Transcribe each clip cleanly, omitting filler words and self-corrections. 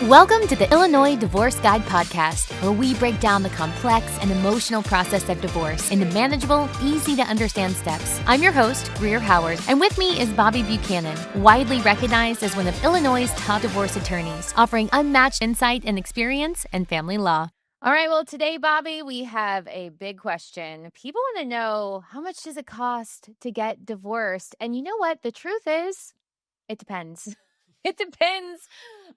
Welcome to the Illinois Divorce Guide podcast, where we break down the complex and emotional process of divorce into manageable, easy-to-understand steps. I'm your host, Greer Howard, and with me is Bobby Buchanan, widely recognized as one of Illinois' top divorce attorneys, offering unmatched insight and experience in family law. All right, well, today, Bobby, we have a big question. People want to know, how much does it cost to get divorced? And you know what? The truth is, it depends. It depends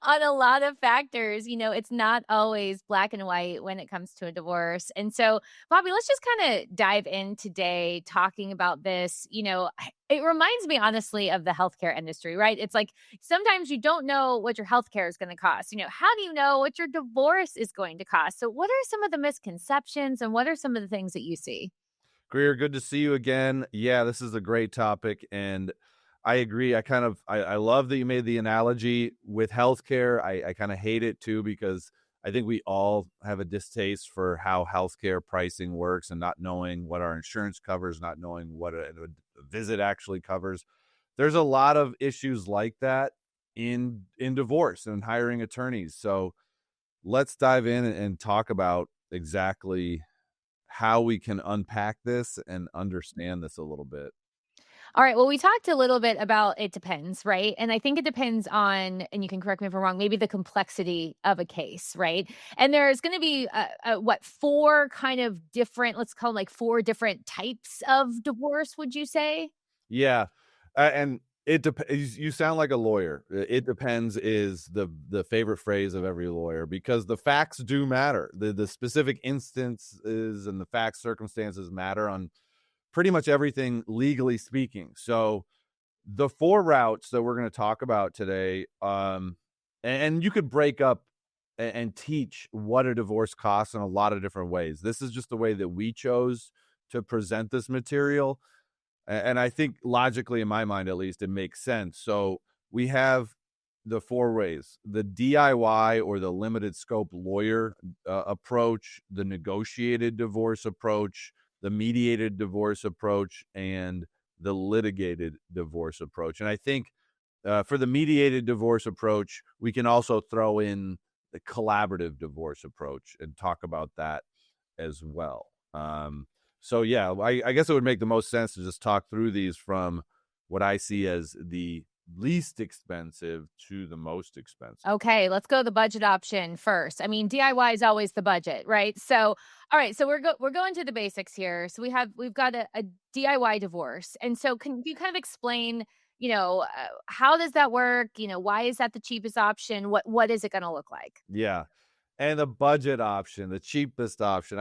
on a lot of factors. You know, it's not always black and white when it comes to a divorce. And so, Bobby, let's just kind of dive in today talking about this. You know, it reminds me honestly of the healthcare industry, right? It's like sometimes you don't know what your healthcare is going to cost. You know, how do you know what your divorce is going to cost? So, what are some of the misconceptions and what are some of the things that you see? Greer, good to see you again. Yeah, this is a great topic, and I agree. I love that you made the analogy with healthcare. I kind of hate it too, because I think we all have a distaste for how healthcare pricing works and not knowing what our insurance covers, not knowing what a visit actually covers. There's a lot of issues like that in divorce and hiring attorneys. So let's dive in and talk about exactly how we can unpack this and understand this a little bit. All right. Well, we talked a little bit about it depends, right? And I think it depends on, and you can correct me if I'm wrong, maybe the complexity of a case, right? And there's going to be, four kind of different, let's call them like four different types of divorce, would you say? Yeah. And it depends. You sound like a lawyer. It depends is the favorite phrase of every lawyer, because the facts do matter. The specific instances and the facts circumstances matter on pretty much everything legally speaking. So the four routes that we're going to talk about today, and you could break up and teach what a divorce costs in a lot of different ways. This is just the way that we chose to present this material. And I think logically, in my mind at least, it makes sense. So we have the four ways: the DIY or the limited scope lawyer approach, the negotiated divorce approach, the mediated divorce approach, and the litigated divorce approach. And I think for the mediated divorce approach, we can also throw in the collaborative divorce approach and talk about that as well. So yeah, I guess it would make the most sense to just talk through these from what I see as the least expensive to the most expensive. Okay, let's go the budget option first. I mean, DIY is always the budget, right? So, all right, so we're going to the basics here. So we've got a DIY divorce, and so can you kind of explain, how does that work? You know, why is that the cheapest option? What is it going to look like? Yeah, and the budget option, the cheapest option.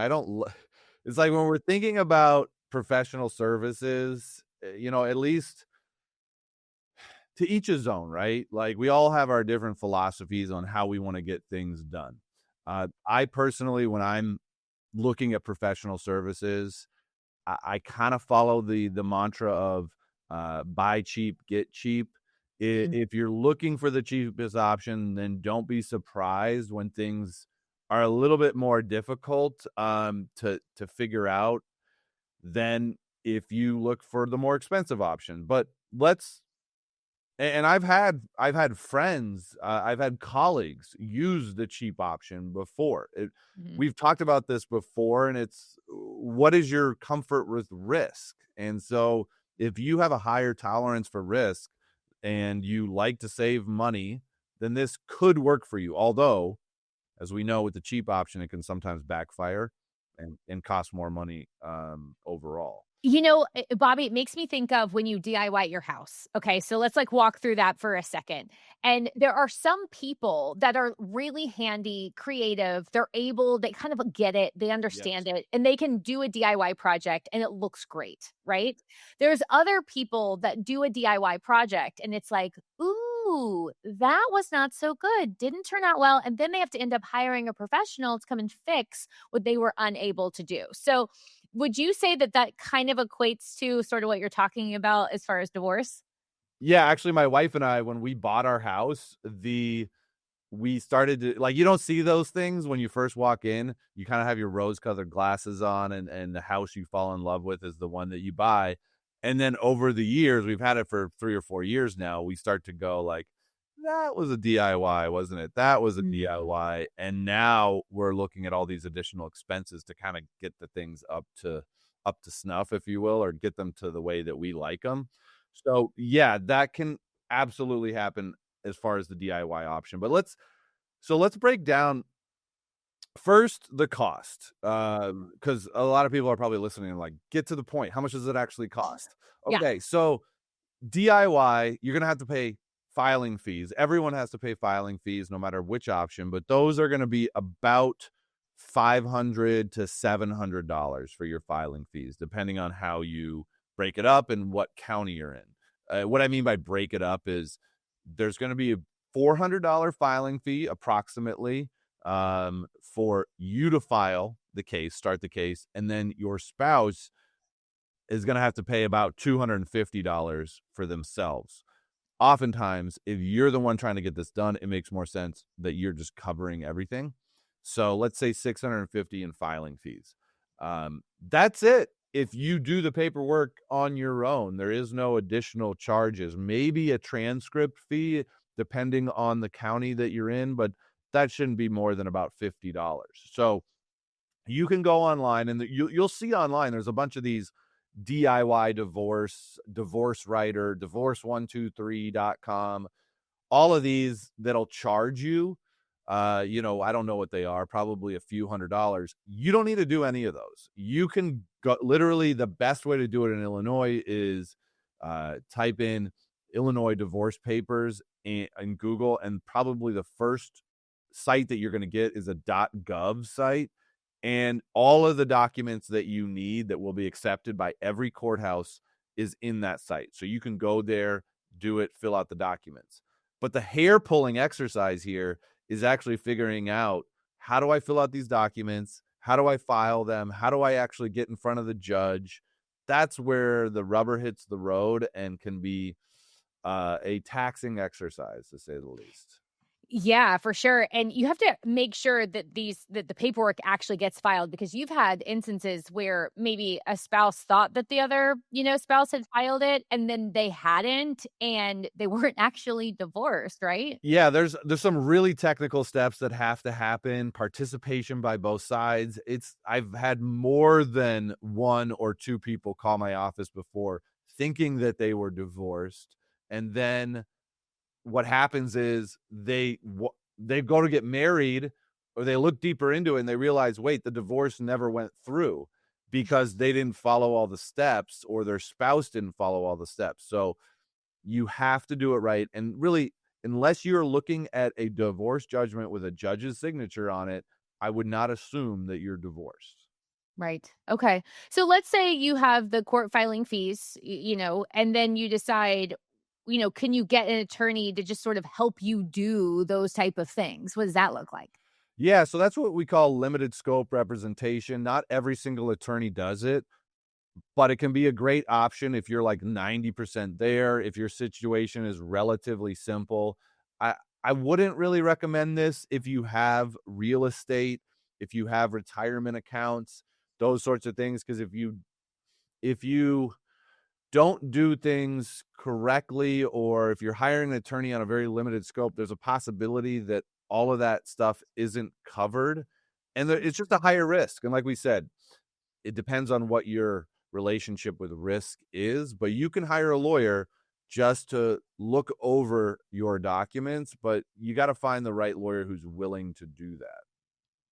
It's like when we're thinking about professional services, at least to each his own, right? Like we all have our different philosophies on how we want to get things done. I personally, when I'm looking at professional services, I kind of follow the mantra of buy cheap, get cheap. If you're looking for the cheapest option, then don't be surprised when things are a little bit more difficult to figure out than if you look for the more expensive option. But I've had friends, I've had colleagues use the cheap option before. We've talked about this before, and it's what is your comfort with risk? And so if you have a higher tolerance for risk and you like to save money, then this could work for you. Although, as we know, with the cheap option, it can sometimes backfire and cost more money overall. You know, Bobby, it makes me think of when you DIY your house. Okay, so let's walk through that for a second. And there are some people that are really handy, creative. They kind of get it, they understand it, and they can do a DIY project and it looks great, right? There's other people that do a DIY project and it's like, ooh, that was not so good, didn't turn out well. And then they have to end up hiring a professional to come and fix what they were unable to do. So, would you say that kind of equates to sort of what you're talking about as far as divorce? Yeah, actually, my wife and I, when we bought our house, we started to, like, you don't see those things when you first walk in. You kind of have your rose-colored glasses on, and the house you fall in love with is the one that you buy. And then over the years, we've had it for 3 or 4 years now, we start to go like, that was a DIY, wasn't it? That was a Mm. DIY. And now we're looking at all these additional expenses to kind of get the things up to snuff, if you will, or get them to the way that we like them. So yeah, that can absolutely happen as far as the DIY option. But let's break down first the cost, because a lot of people are probably listening and like, get to the point. How much does it actually cost? Yeah. Okay, so DIY, you're going to have to pay filing fees. Everyone has to pay filing fees no matter which option, but those are going to be about $500 to $700 for your filing fees, depending on how you break it up and what county you're in. What I mean by break it up is there's going to be a $400 filing fee approximately for you to file the case, start the case, and then your spouse is going to have to pay about $250 for themselves. Oftentimes, if you're the one trying to get this done, it makes more sense that you're just covering everything. So let's say $650 in filing fees. That's it. If you do the paperwork on your own, there is no additional charges. Maybe a transcript fee, depending on the county that you're in, but that shouldn't be more than about $50. So you can go online and you'll see online, there's a bunch of these DIY divorce writer, divorce123.com, all of these that'll charge you, I don't know what they are, probably a few $100s. You don't need to do any of those. You can go, literally the best way to do it in Illinois is type in Illinois divorce papers in Google, and probably the first site that you're going to get is a .gov site. And all of the documents that you need that will be accepted by every courthouse is in that site. So you can go there, do it, fill out the documents. But the hair-pulling exercise here is actually figuring out, how do I fill out these documents? How do I file them? How do I actually get in front of the judge? That's where the rubber hits the road and can be a taxing exercise, to say the least. Yeah, for sure. And you have to make sure that that the paperwork actually gets filed, because you've had instances where maybe a spouse thought that the other, spouse had filed it, and then they hadn't, and they weren't actually divorced, right? Yeah, there's some really technical steps that have to happen, participation by both sides. I've had more than one or two people call my office before thinking that they were divorced, and then what happens is they go to get married, or they look deeper into it and they realize, wait, the divorce never went through because they didn't follow all the steps, or their spouse didn't follow all the steps. So you have to do it right. And really, unless you're looking at a divorce judgment with a judge's signature on it, I would not assume that you're divorced. Right. Okay. So let's say you have the court filing fees, and then you decide, can you get an attorney to just sort of help you do those type of things? What does that look like? Yeah, so that's what we call limited scope representation. Not every single attorney does it, but it can be a great option if you're like 90% there, if your situation is relatively simple. I wouldn't really recommend this if you have real estate, if you have retirement accounts, those sorts of things, because if you don't do things correctly, or if you're hiring an attorney on a very limited scope, there's a possibility that all of that stuff isn't covered, and it's just a higher risk. And like we said, it depends on what your relationship with risk is, but you can hire a lawyer just to look over your documents, but you got to find the right lawyer who's willing to do that.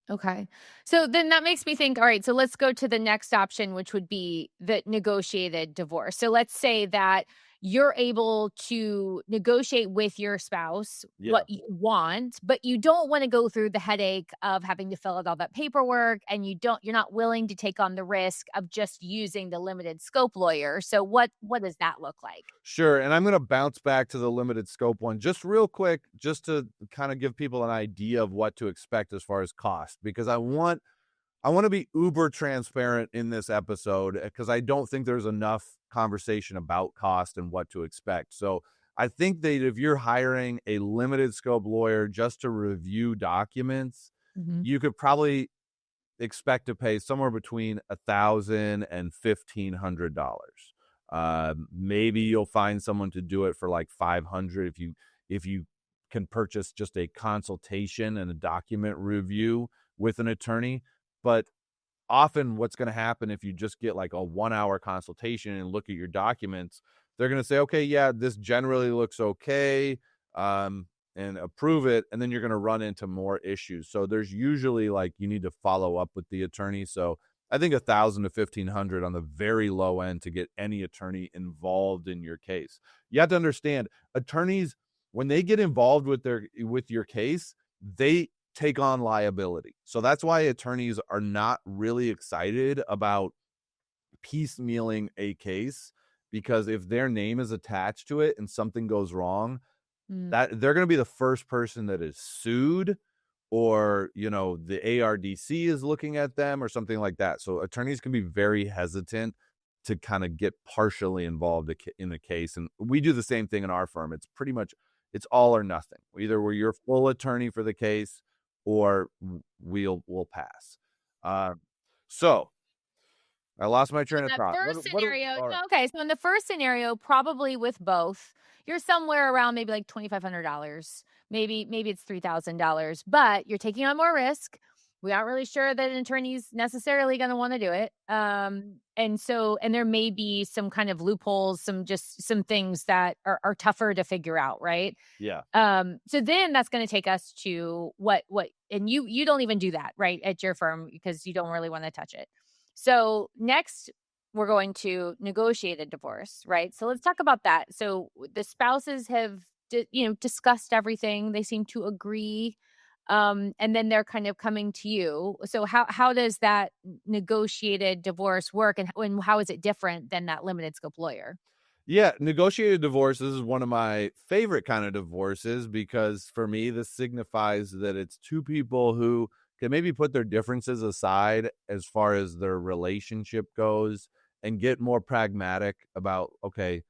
Okay. So then that makes me think, all right, so let's go to the next option, which would be the negotiated divorce. So let's say that you're able to negotiate with your spouse what you want, but you don't want to go through the headache of having to fill out all that paperwork, and you're not willing to take on the risk of just using the limited scope lawyer. So what does that look like? Sure. And I'm going to bounce back to the limited scope one just real quick, just to kind of give people an idea of what to expect as far as cost, because I want to be uber transparent in this episode, because I don't think there's enough conversation about cost and what to expect. So I think that if you're hiring a limited scope lawyer just to review documents, you could probably expect to pay somewhere between $1,000 and $1,500. Maybe you'll find someone to do it for like $500 if you can purchase just a consultation and a document review with an attorney. But often what's going to happen if you just get like a 1-hour consultation and look at your documents, they're going to say, okay, yeah, this generally looks okay, and approve it. And then you're going to run into more issues. So there's usually like, you need to follow up with the attorney. So I think $1,000 to $1,500 on the very low end to get any attorney involved in your case. You have to understand, attorneys, when they get involved with your case, they take on liability. So that's why attorneys are not really excited about piecemealing a case, because if their name is attached to it and something goes wrong, that they're going to be the first person that is sued, or, the ARDC is looking at them or something like that. So attorneys can be very hesitant to kind of get partially involved in the case. And we do the same thing in our firm. It's pretty much, it's all or nothing. Either we're your full attorney for the case, or we'll pass. So I lost my train of thought. Okay, so in the first scenario, probably with both, you're somewhere around maybe like $2,500. Maybe it's $3,000, but you're taking on more risk. We aren't really sure that an attorney's necessarily going to want to do it. And there may be some kind of loopholes, some things that are tougher to figure out, right? Yeah. So then that's going to take us to what, and you don't even do that, right, at your firm, because you don't really want to touch it. So next, we're going to negotiate a divorce, right? So let's talk about that. So the spouses have, discussed everything. They seem to agree. And then they're kind of coming to you. So how does that negotiated divorce work, and how is it different than that limited scope lawyer? Yeah, negotiated divorce, this is one of my favorite kind of divorces, because for me, this signifies that it's two people who can maybe put their differences aside as far as their relationship goes and get more pragmatic about, okay,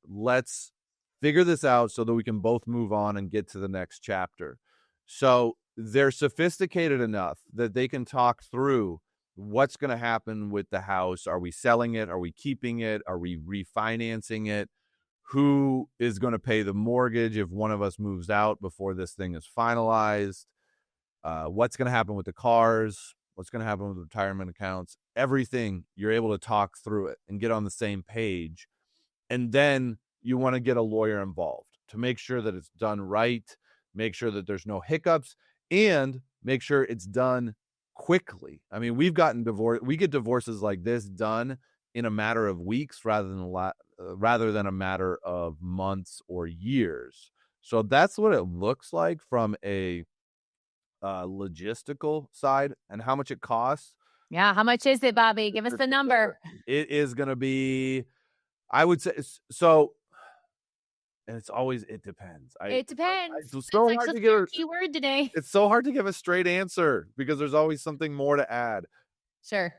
let's figure this out so that we can both move on and get to the next chapter. So they're sophisticated enough that they can talk through what's going to happen with the house. Are we selling it? Are we keeping it? Are we refinancing it? Who is going to pay the mortgage if one of us moves out before this thing is finalized? What's going to happen with the cars? What's going to happen with retirement accounts? Everything, you're able to talk through it and get on the same page. And then you want to get a lawyer involved to make sure that it's done right, make sure that there's no hiccups, and make sure it's done quickly. I mean, we get divorces like this done in a matter of weeks rather than a matter of months or years. So that's what it looks like from a logistical side. And how much it costs. Yeah, how much is it, Bobby? Give us the number. It is going to be, I would say, so, and it's always, it depends. It depends. It's so hard to give a keyword today. It's so hard to give a straight answer because there's always something more to add. Sure.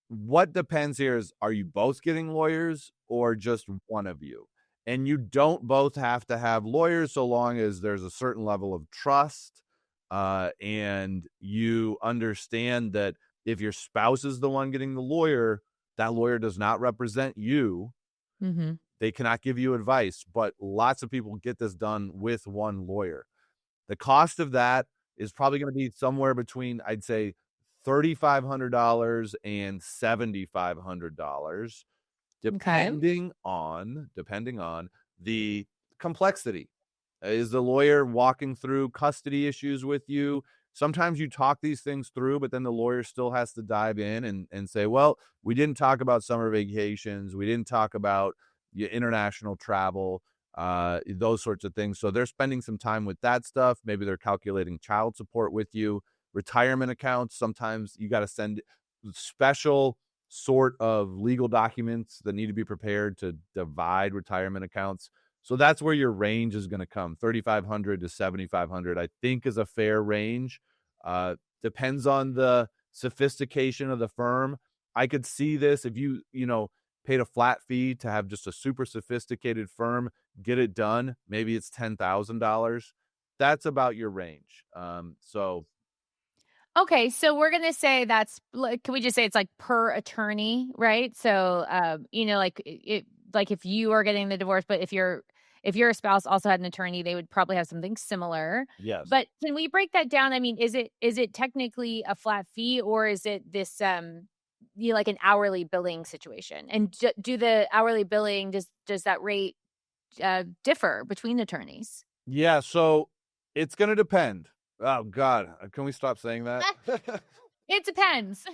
What depends here is, are you both getting lawyers or just one of you? And you don't both have to have lawyers so long as there's a certain level of trust, and you understand that if your spouse is the one getting the lawyer, that lawyer does not represent you. Mm-hmm. They cannot give you advice, but lots of people get this done with one lawyer. The cost of that is probably going to be somewhere between, I'd say, $3,500 and $7,500, depending on the complexity. Is the lawyer walking through custody issues with you? Sometimes you talk these things through, but then the lawyer still has to dive in and say, well, we didn't talk about summer vacations. We didn't talk about your international travel, those sorts of things. So they're spending some time with that stuff. Maybe they're calculating child support with you. Retirement accounts, sometimes you got to send special sort of legal documents that need to be prepared to divide retirement accounts. So that's where your range is going to come. $3,500 to $7,500, I think, is a fair range. Depends on the sophistication of the firm. I could see this if you paid a flat fee to have just a super sophisticated firm get it done. Maybe it's $10,000. That's about your range. Okay, so we're going to say can we just say it's like per attorney, right? So, like if you are getting the divorce, but if if your spouse also had an attorney, they would probably have something similar. Yes. But can we break that down? I mean, is it technically a flat fee, or is it this like an hourly billing situation? And do the hourly billing, does that rate differ between attorneys? Yeah, so it's going to depend. Oh God, can we stop saying that? It depends.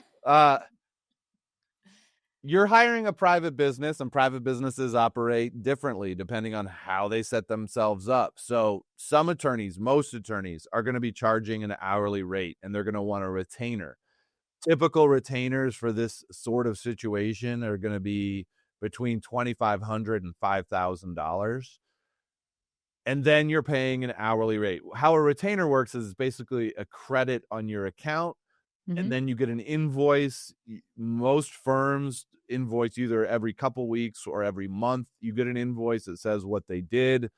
You're hiring a private business, and private businesses operate differently depending on how they set themselves up. So some attorneys, most attorneys, are going to be charging an hourly rate, and they're going to want a retainer. Typical retainers for this sort of situation are going to be between $2,500 and $5,000. And then you're paying an hourly rate. How a retainer works is basically a credit on your account, and then you get an invoice. Most firms invoice either every couple weeks or every month. You get an invoice that says what they did,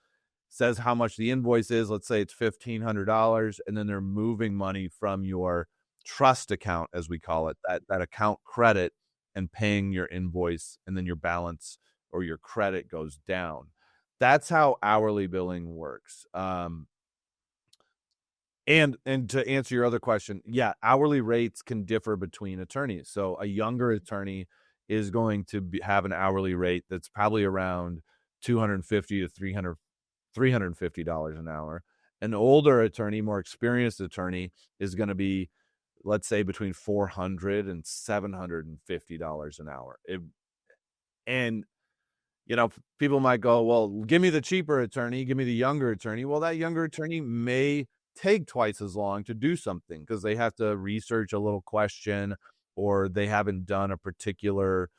says how much the invoice is. Let's say it's $1,500, and then they're moving money from your trust account, as we call it, that account credit, and paying your invoice, and then your balance or your credit goes down. That's how hourly billing works. And to answer your other question, yeah, hourly rates can differ between attorneys. So a younger attorney is going to have an hourly rate that's probably around $250 to $350 an hour. An older attorney, more experienced attorney, is going to be, let's say, between $400 and $750 an hour. And people might go, well, give me the cheaper attorney, give me the younger attorney. Well, that younger attorney may take twice as long to do something because they have to research a little question, or they haven't done a particular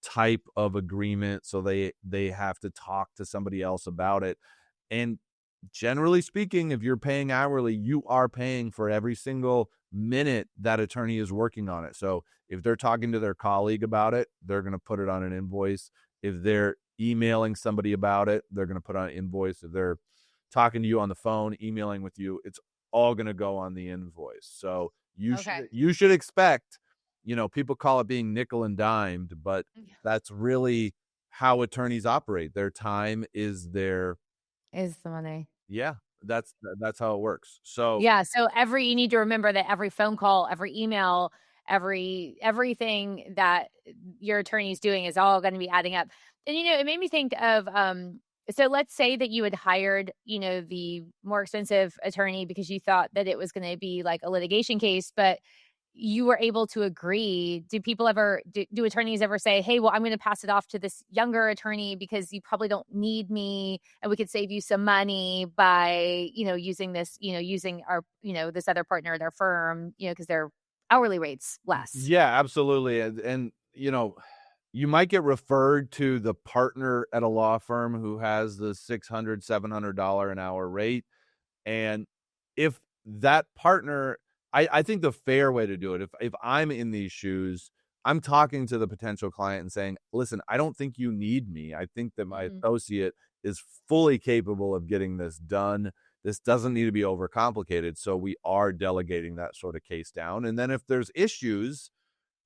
type of agreement, so they have to talk to somebody else about it. And generally speaking, if you're paying hourly, you are paying for every single minute that attorney is working on it. So if they're talking to their colleague about it, they're going to put it on an invoice. If they're emailing somebody about it, they're going to put on an invoice. If they're talking to you on the phone, emailing with you, it's all going to go on the invoice. So you should expect, people call it being nickel and dimed, but that's really how attorneys operate. Their time is the money. Yeah, that's how it works. So yeah, so you need to remember that every phone call, every email, everything that your attorney is doing is all going to be adding up. And it made me think of so let's say that you had hired, the more expensive attorney because you thought that it was going to be like a litigation case, but you were able to agree. Do attorneys ever say, hey, well, I'm going to pass it off to this younger attorney because you probably don't need me, and we could save you some money by, using this, using our, this other partner at our firm, because their hourly rates less. Yeah, absolutely. And you might get referred to the partner at a law firm who has the $600, $700 an hour rate. And if that partner, I think the fair way to do it, if I'm in these shoes, I'm talking to the potential client and saying, listen, I don't think you need me. I think that my associate is fully capable of getting this done. This doesn't need to be overcomplicated. So we are delegating that sort of case down. And then if there's issues,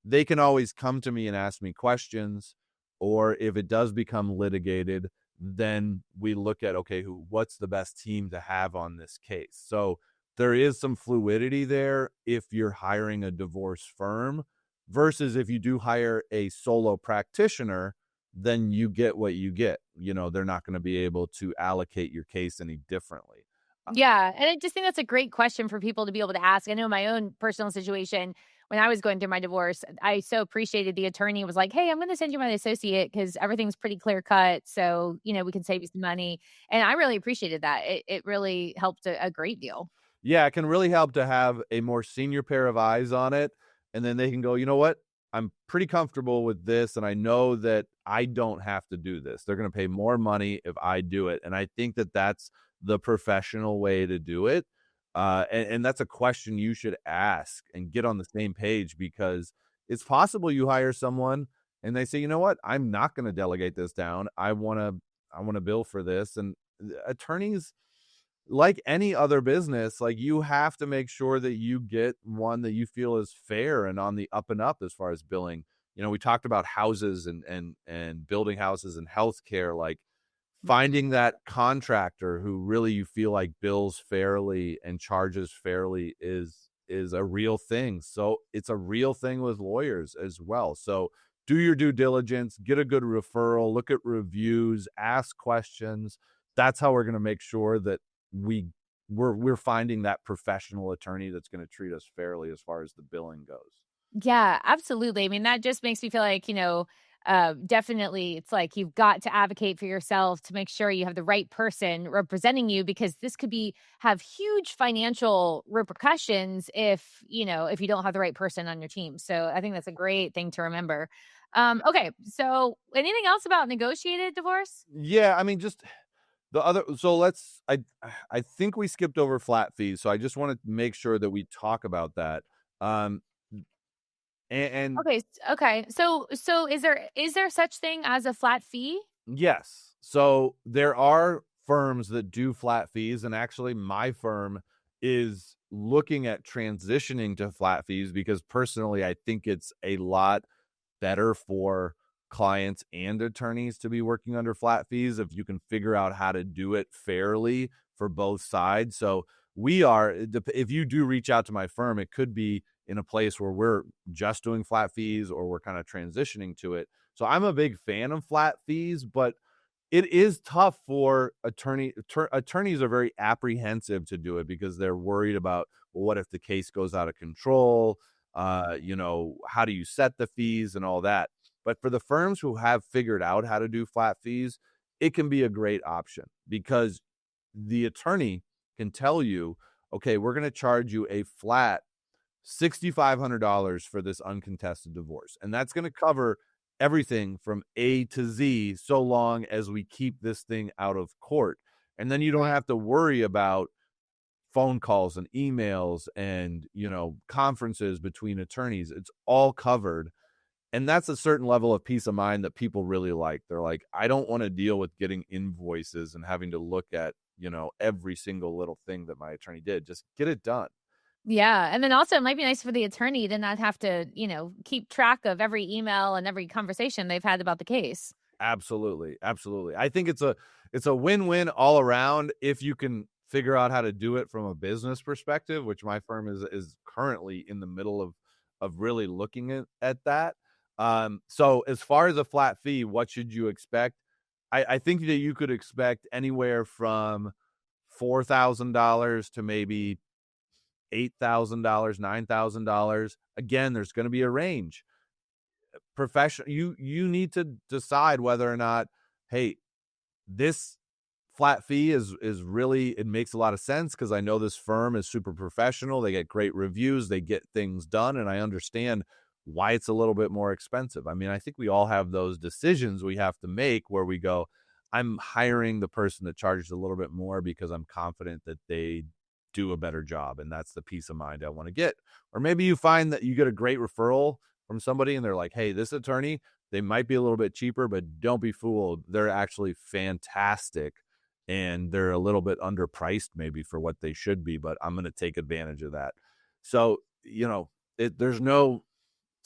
they can always come to me and ask me questions. Or if it does become litigated, then we look at, okay, what's the best team to have on this case? So there is some fluidity there if you're hiring a divorce firm versus if you do hire a solo practitioner, then you get what you get. They're not going to be able to allocate your case any differently. Yeah. And I just think that's a great question for people to be able to ask. I know my own personal situation, when I was going through my divorce, I so appreciated the attorney was like, hey, I'm going to send you my associate because everything's pretty clear cut. So, we can save you some money. And I really appreciated that. It really helped a great deal. Yeah, it can really help to have a more senior pair of eyes on it. And then they can go, you know what? I'm pretty comfortable with this. And I know that I don't have to do this. They're going to pay more money if I do it. And I think that that's the professional way to do it. And that's a question you should ask and get on the same page, because it's possible you hire someone and they say, you know what, I'm not going to delegate this down. I want to bill for this. And attorneys, like any other business, like, you have to make sure that you get one that you feel is fair and on the up and up as far as billing. We talked about houses and building houses and healthcare. Like, finding that contractor who really you feel like bills fairly and charges fairly is a real thing. So it's a real thing with lawyers as well. So do your due diligence, get a good referral, look at reviews, ask questions. That's how we're going to make sure that we're finding that professional attorney that's going to treat us fairly as far as the billing goes. Yeah, absolutely. I mean, that just makes me feel like, definitely it's like you've got to advocate for yourself to make sure you have the right person representing you, because this could have huge financial repercussions if you don't have the right person on your team. So I think that's a great thing to remember. Okay, so anything else about negotiated divorce? Yeah, I mean, just the other. So I think we skipped over flat fees. So I just want to make sure that we talk about that. And okay. So is there such thing as a flat fee? yes. So there are firms that do flat fees, and actually my firm is looking at transitioning to flat fees because personally I think it's a lot better for clients and attorneys to be working under flat fees if you can figure out how to do it fairly for both sides. So if you do reach out to my firm, it could be in a place where we're just doing flat fees or we're kind of transitioning to it. So I'm a big fan of flat fees, but it is tough for attorneys are very apprehensive to do it because they're worried about, well, what if the case goes out of control? How do you set the fees and all that? But for the firms who have figured out how to do flat fees, it can be a great option because the attorney can tell you, okay, we're going to charge you a flat $6,500 for this uncontested divorce. And that's going to cover everything from A to Z so long as we keep this thing out of court. And then you don't have to worry about phone calls and emails and, conferences between attorneys. It's all covered. And that's a certain level of peace of mind that people really like. They're like, I don't want to deal with getting invoices and having to look at, every single little thing that my attorney did. Just get it done. Yeah. And then also it might be nice for the attorney to not have to, keep track of every email and every conversation they've had about the case. Absolutely. Absolutely. I think it's a win-win all around if you can figure out how to do it from a business perspective, which my firm is currently in the middle of really looking at that. So as far as a flat fee, what should you expect? I think that you could expect anywhere from $4,000 to maybe $8,000, $9,000. Again, there's going to be a range. You need to decide whether or not, hey, this flat fee is really, it makes a lot of sense because I know this firm is super professional. They get great reviews, they get things done, and I understand why it's a little bit more expensive. I mean, I think we all have those decisions we have to make where we go, I'm hiring the person that charges a little bit more because I'm confident that they do a better job, and that's the peace of mind I want to get. Or maybe you find that you get a great referral from somebody and they're like, hey, this attorney, they might be a little bit cheaper, but don't be fooled. They're actually fantastic and they're a little bit underpriced maybe for what they should be, but I'm going to take advantage of that. So, there's no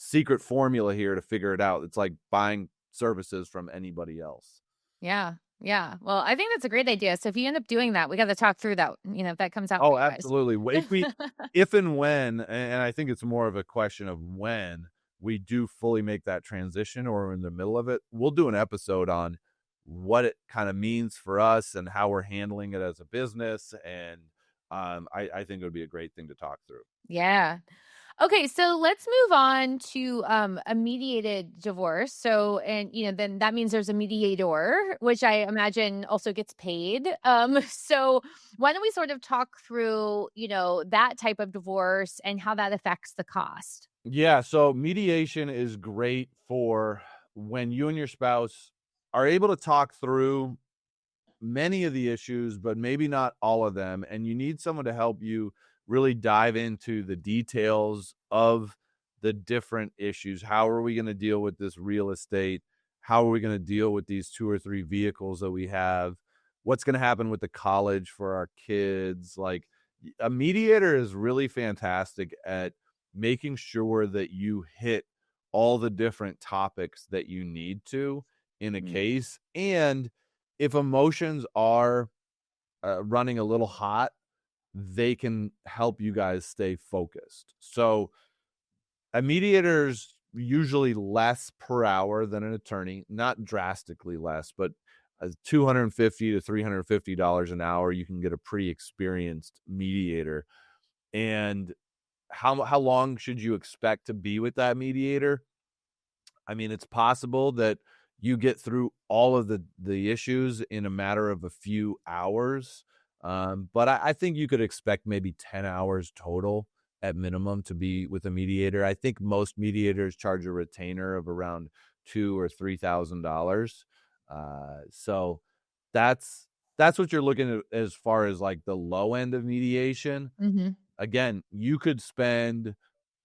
secret formula here to figure it out. It's like buying services from anybody else. Yeah. Yeah. Well, I think that's a great idea. So if you end up doing that, we got to talk through that, if that comes out. Oh, absolutely. If and when, and I think it's more of a question of when we do fully make that transition or in the middle of it, we'll do an episode on what it kind of means for us and how we're handling it as a business. And I think it would be a great thing to talk through. Yeah. Okay, so let's move on to a mediated divorce. So, and then that means there's a mediator, which I imagine also gets paid. So why don't we sort of talk through, that type of divorce and how that affects the cost? Yeah, so mediation is great for when you and your spouse are able to talk through many of the issues, but maybe not all of them, and you need someone to help you really dive into the details of the different issues. How are we going to deal with this real estate? How are we going to deal with these 2 or 3 vehicles that we have? What's going to happen with the college for our kids? Like, a mediator is really fantastic at making sure that you hit all the different topics that you need to in a case. And if emotions are running a little hot, they can help you guys stay focused. So a mediator's usually less per hour than an attorney, not drastically less, but $250 to $350 an hour, you can get a pretty experienced mediator. And how long should you expect to be with that mediator? I mean, it's possible that you get through all of the issues in a matter of a few hours. But I think you could expect maybe 10 hours total at minimum to be with a mediator. I think most mediators charge a retainer of around $2,000 or $3,000. So that's what you're looking at as far as like the low end of mediation. Mm-hmm. Again, you could spend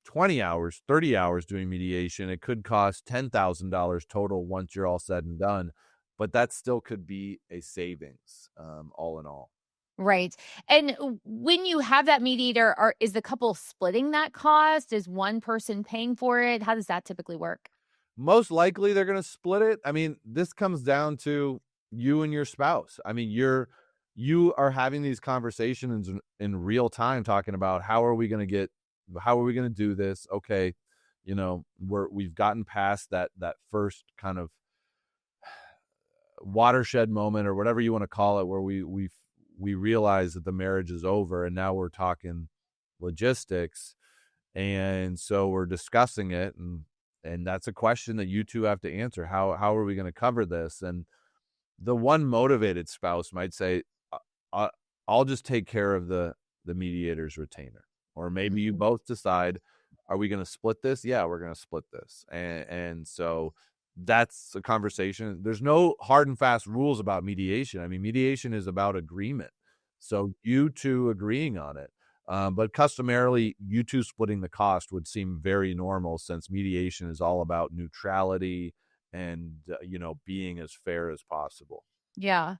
20 hours, 30 hours doing mediation. It could cost $10,000 total once you're all said and done, but that still could be a savings, all in all. Right. And when you have that mediator, is the couple splitting that cost? Is one person paying for it? How does that typically work? Most likely they're going to split it. I mean, this comes down to you and your spouse. I mean, you are having these conversations in real time, talking about how are we going to do this? Okay. You know, we've gotten past that first kind of watershed moment or whatever you want to call it, where we realize that the marriage is over, and now we're talking logistics. And so we're discussing it, and that's a question that you two have to answer. How are we going to cover this? And the one motivated spouse might say, I'll just take care of the mediator's retainer. Or maybe you both decide, are we going to split this? Yeah, we're going to split this. And so that's a conversation. There's no hard and fast rules about mediation. I mean, mediation is about agreement. So you two agreeing on it. But customarily, you two splitting the cost would seem very normal, since mediation is all about neutrality and, being as fair as possible. Yeah.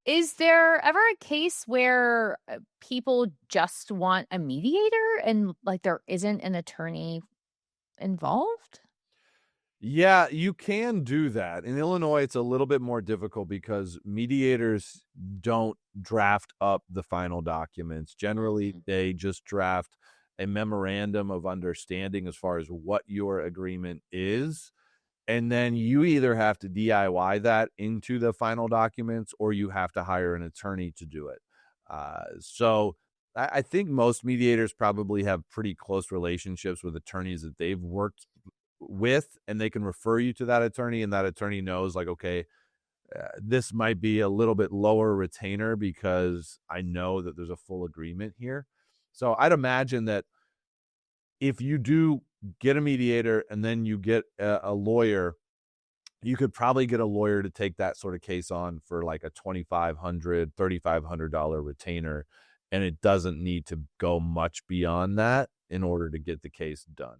Is there ever a case where people just want a mediator and like there isn't an attorney involved? Yeah, you can do that. In Illinois, it's a little bit more difficult because mediators don't draft up the final documents. Generally, they just draft a memorandum of understanding as far as what your agreement is. And then you either have to DIY that into the final documents, or you have to hire an attorney to do it. So I think most mediators probably have pretty close relationships with attorneys that they've worked with, and they can refer you to that attorney, and that attorney knows, like, okay, this might be a little bit lower retainer because I know that there's a full agreement here. So I'd imagine that if you do get a mediator and then you get a lawyer, you could probably get a lawyer to take that sort of case on for like a $2,500, $3,500 retainer, and it doesn't need to go much beyond that in order to get the case done.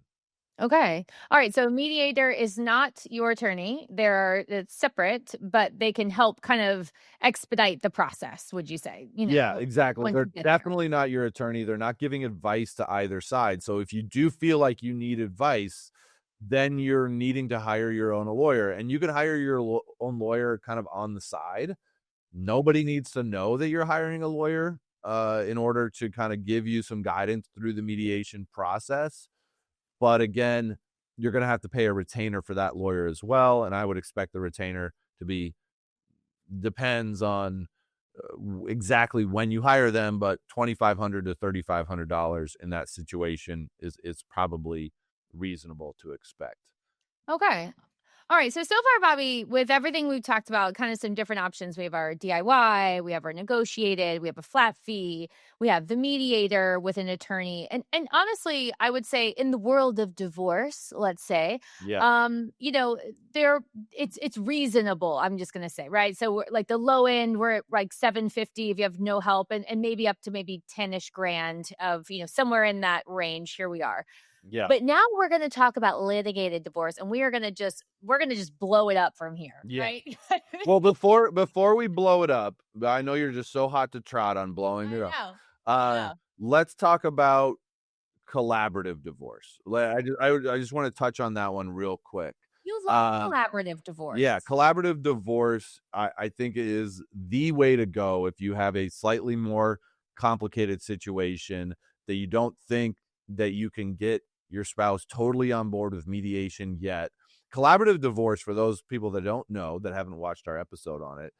Okay. All right. So mediator is not your attorney. It's separate, but they can help kind of expedite the process, would you say? Yeah, exactly. They're there. definitely not your attorney. They're not giving advice to either side. So if you do feel like you need advice, then you're needing to hire your own lawyer. And you can hire your own lawyer kind of on the side. Nobody needs to know that you're hiring a lawyer in order to kind of give you some guidance through the mediation process. But again, you're going to have to pay a retainer for that lawyer as well. And I would expect the retainer to depends on exactly when you hire them, but $2,500 to $3,500 in that situation is probably reasonable to expect. Okay. All right. So far, Bobby, with everything we've talked about, kind of some different options. We have our DIY, we have our negotiated, we have a flat fee, we have the mediator with an attorney. And honestly, I would say in the world of divorce, let's say, it's reasonable. I'm just going to say, right? So we're, like the low end, we're at like $750 if you have no help, and maybe up to maybe 10-ish grand of, somewhere in that range. Here we are. Yeah. But now we're going to talk about litigated divorce, and we're going to just blow it up from here. Yeah. Right? Well, before we blow it up, I know you're just so hot to trot on blowing it up. Let's talk about collaborative divorce. I just want to touch on that one real quick. You love collaborative divorce. Yeah, collaborative divorce, I think it is the way to go if you have a slightly more complicated situation that you don't think that you can get your spouse totally on board with mediation yet. Collaborative divorce, for those people that don't know, that haven't watched our episode on it,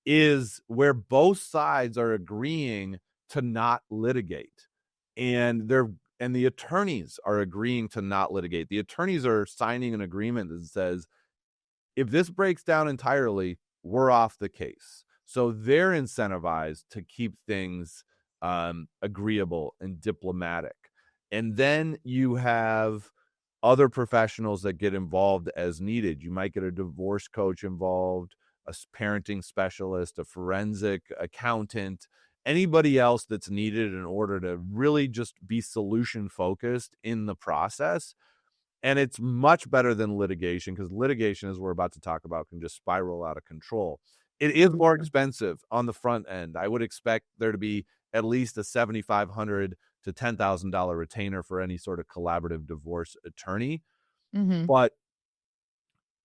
is where both sides are agreeing to not litigate. And the attorneys are agreeing to not litigate. The attorneys are signing an agreement that says, if this breaks down entirely, we're off the case. So they're incentivized to keep things agreeable and diplomatic. And then you have other professionals that get involved as needed. You might get a divorce coach involved, a parenting specialist, a forensic accountant, anybody else that's needed in order to really just be solution focused in the process. And it's much better than litigation, because litigation, as we're about to talk about, can just spiral out of control. It is more expensive on the front end. I would expect there to be at least a $7,500 to $10,000 retainer for any sort of collaborative divorce attorney. Mm-hmm. But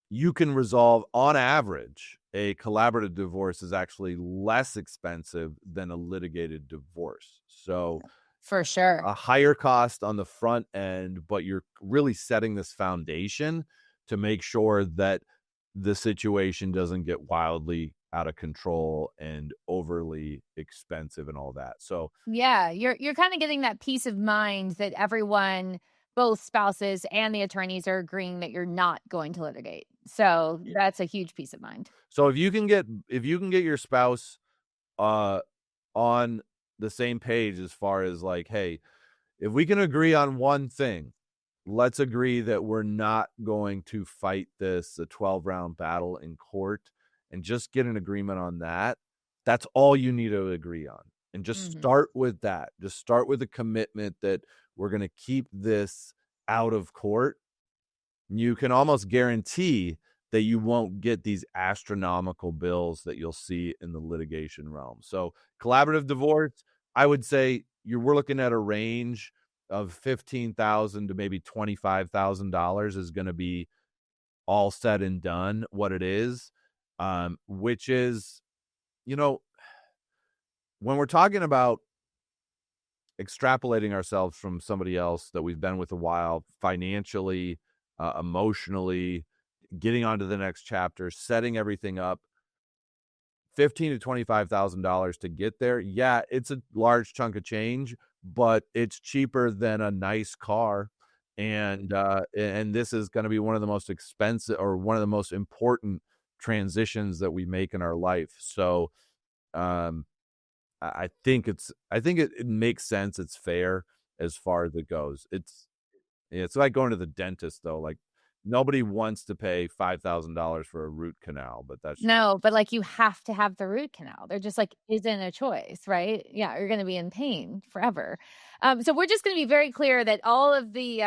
you can resolve, on average, a collaborative divorce is actually less expensive than a litigated divorce. So for sure, a higher cost on the front end, but you're really setting this foundation to make sure that the situation doesn't get wildly out of control and overly expensive and all that. So yeah, you're kind of getting that peace of mind that everyone, both spouses and the attorneys, are agreeing that you're not going to litigate. So that's a huge peace of mind. So if you can get your spouse on the same page as far as like, hey, if we can agree on one thing, let's agree that we're not going to fight a 12-round battle in court, and just get an agreement on that. That's all you need to agree on. And just start with that. Just start with a commitment that we're going to keep this out of court. You can almost guarantee that you won't get these astronomical bills that you'll see in the litigation realm. So collaborative divorce, I would say we're looking at a range of $15,000 to maybe $25,000 is going to be all said and done what it is, which is, when we're talking about extrapolating ourselves from somebody else that we've been with a while, financially, emotionally, getting on to the next chapter, setting everything up, $15,000 to $25,000 to get there. Yeah, it's a large chunk of change, but it's cheaper than a nice car. And this is going to be one of the most expensive, or one of the most important transitions that we make in our life. So I think it makes sense. It's fair as far as it goes. It's like going to the dentist, though. Like, nobody wants to pay $5,000 for a root canal, but like, you have to have the root canal. There just isn't a choice, right? Yeah, you're going to be in pain forever. So we're just going to be very clear that all of the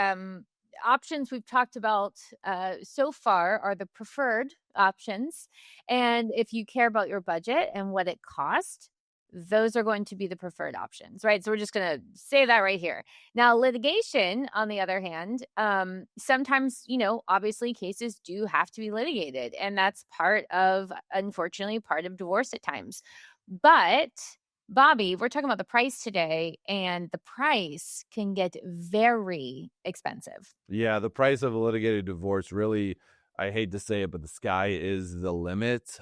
options we've talked about so far are the preferred options. And if you care about your budget and what it costs, those are going to be the preferred options, right? So we're just going to say that right here. Now, litigation, on the other hand, sometimes, obviously cases do have to be litigated, and that's unfortunately, part of divorce at times. But Bobby, we're talking about the price today, and the price can get very expensive. Yeah, the price of a litigated divorce, really, I hate to say it, but the sky is the limit.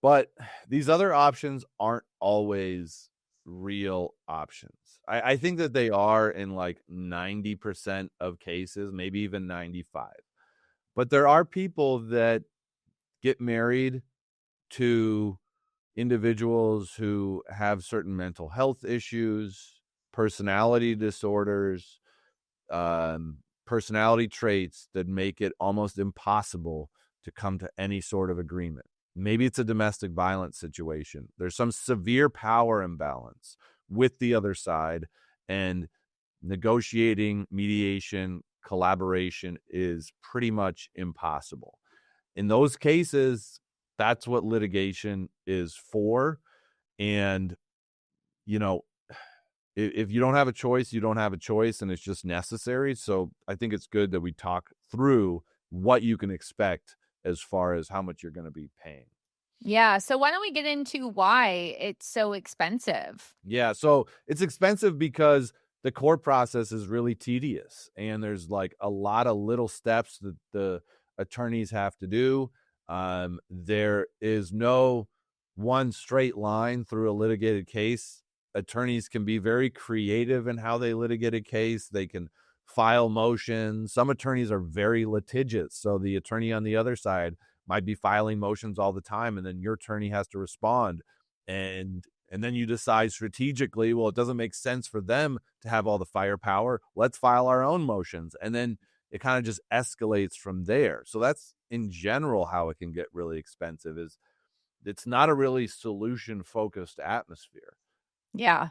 But these other options aren't always real options. I think that they are in 90% of cases, maybe even 95. But there are people that get married to individuals who have certain mental health issues, personality disorders, personality traits that make it almost impossible to come to any sort of agreement. Maybe it's a domestic violence situation. There's some severe power imbalance with the other side, and negotiating, mediation, collaboration is pretty much impossible. In those cases, that's what litigation is for. And, if you don't have a choice, you don't have a choice, and it's just necessary. So I think it's good that we talk through what you can expect as far as how much you're going to be paying. Yeah. So why don't we get into why it's so expensive? Yeah. So it's expensive because the court process is really tedious, and there's like a lot of little steps that the attorneys have to do. There is no one straight line through a litigated case. Attorneys can be very creative in how they litigate a case. They can file motions. Some attorneys are very litigious. So the attorney on the other side might be filing motions all the time, and then your attorney has to respond. And then you decide strategically, well, it doesn't make sense for them to have all the firepower. Let's file our own motions. And then it kind of just escalates from there. So that's in general how it can get really expensive. Is it's not a really solution-focused atmosphere. Yeah.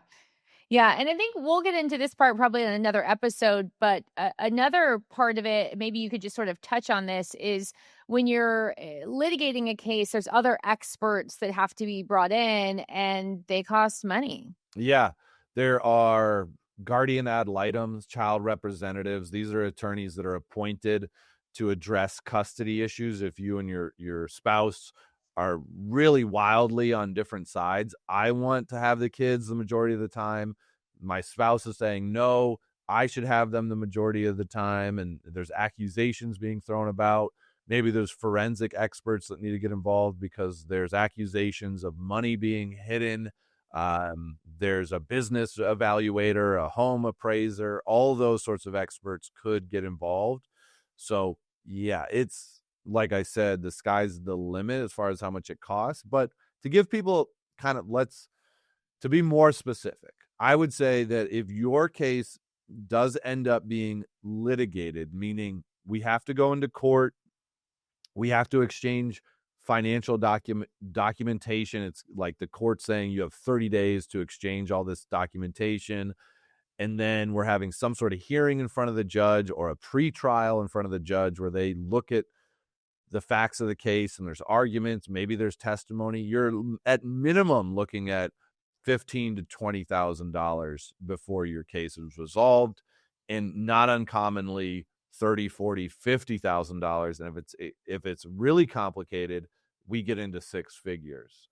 Yeah. And I think we'll get into this part probably in another episode. But another part of it, maybe you could just sort of touch on this, is when you're litigating a case, there's other experts that have to be brought in, and they cost money. Yeah. There are guardian ad litems, child representatives. These are attorneys that are appointed to address custody issues. If you and your spouse are really wildly on different sides, I want to have the kids the majority of the time. My spouse is saying, no, I should have them the majority of the time. And there's accusations being thrown about. Maybe there's forensic experts that need to get involved because there's accusations of money being hidden. There's a business evaluator, a home appraiser. All those sorts of experts could get involved. So yeah, it's, like I said, the sky's the limit as far as how much it costs. But to give people kind of, to be more specific, I would say that if your case does end up being litigated, meaning we have to go into court, we have to exchange financial documentation. It's like the court saying you have 30 days to exchange all this documentation. And then we're having some sort of hearing in front of the judge or a pretrial in front of the judge where they look at the facts of the case and there's arguments, maybe there's testimony. You're at minimum looking at $15,000 to $20,000 before your case is resolved, and not uncommonly $30,000, $40,000, $50,000. And if it's really complicated, we get into six figures.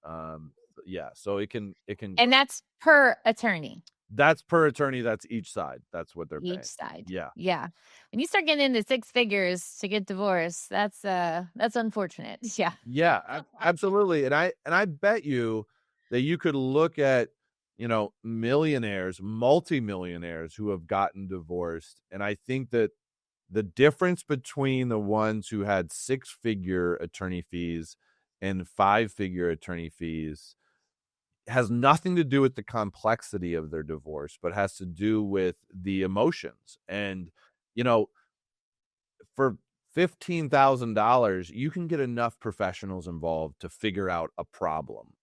Yeah, so it can, and that's per attorney. That's per attorney. That's each side. That's what they're paying. Each side. Yeah. Yeah. When you start getting into six figures to get divorced, that's unfortunate. Yeah. Yeah, absolutely. And I bet you that you could look at, millionaires, multimillionaires who have gotten divorced. And I think that the difference between the ones who had six-figure attorney fees and five-figure attorney fees has nothing to do with the complexity of their divorce, but has to do with the emotions. And, for $15,000, you can get enough professionals involved to figure out a problem,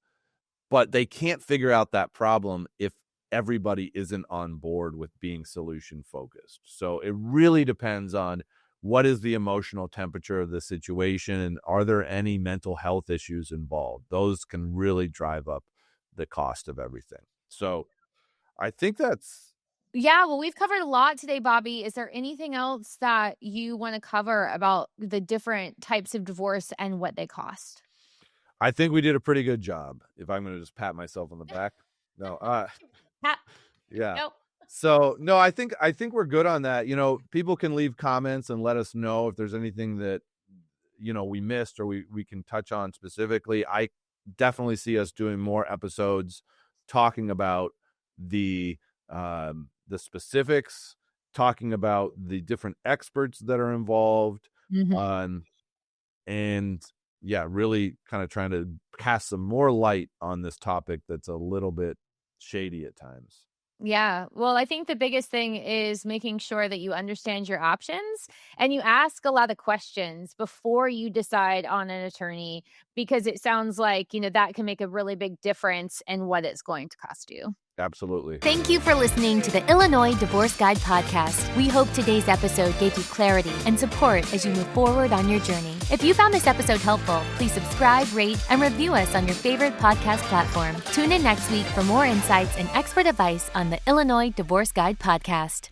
but they can't figure out that problem if everybody isn't on board with being solution focused. So it really depends on what is the emotional temperature of the situation, and are there any mental health issues involved? Those can really drive up the cost of everything. So I think that's... Yeah, well, we've covered a lot today, Bobby. Is there anything else that you want to cover about the different types of divorce and what they cost? I think we did a pretty good job, if I'm going to just pat myself on the back. No, yeah. Nope. So no, I think we're good on that. People can leave comments and let us know if there's anything that, we missed or we can touch on specifically. I definitely see us doing more episodes talking about the specifics, talking about the different experts that are involved, and yeah, really kind of trying to cast some more light on this topic that's a little bit shady at times. Yeah. Well, I think the biggest thing is making sure that you understand your options and you ask a lot of questions before you decide on an attorney, because it sounds like, that can make a really big difference in what it's going to cost you. Absolutely. Thank you for listening to the Illinois Divorce Guide podcast. We hope today's episode gave you clarity and support as you move forward on your journey. If you found this episode helpful, please subscribe, rate, and review us on your favorite podcast platform. Tune in next week for more insights and expert advice on the Illinois Divorce Guide podcast.